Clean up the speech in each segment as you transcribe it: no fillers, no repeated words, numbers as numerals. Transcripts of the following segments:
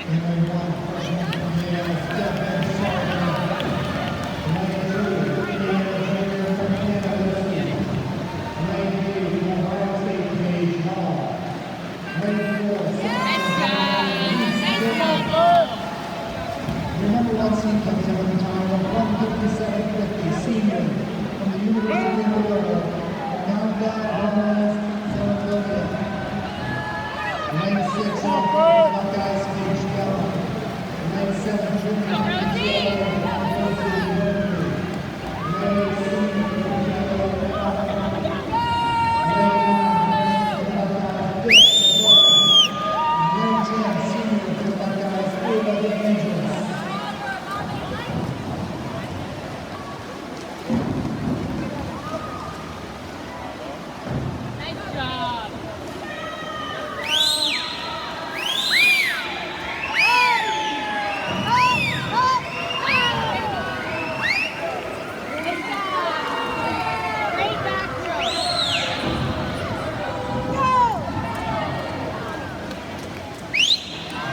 And then one freshman from there, Devin Sullivan. Lane 2, Indiana Junior from Canada. Lane 3, Ohio State, Paige Hall. Lane 4, your number one seed comes in with a time of 157.50, senior from the University of Florida, Amanda Gomez, Philadelphia. Lane 6, Buckeyes, Paige Gallo. Lane 7, junior from UCLA, University of Berkeley. Lane 6, Lane 9, Buckeyes, Lane 10, senior for the Buckeyes, Ava DeAngelis.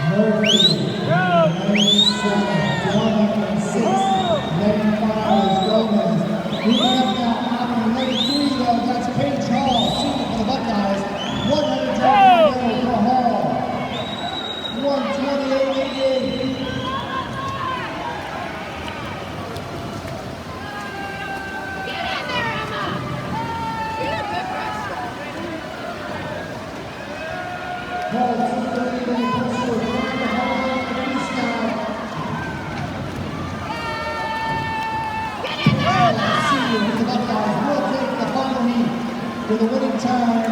Murphy, lane 7, 106, lane 5 is Gomez. Moving up now, out in lane 3 though, that's Paige Hall, senior for the Buckeyes. 100 yards to go for Hall. 128.88. Hall, 238 plus 4, trying to hold on to the east now. Senior for the Buckeyes will take the final heat with a winning time of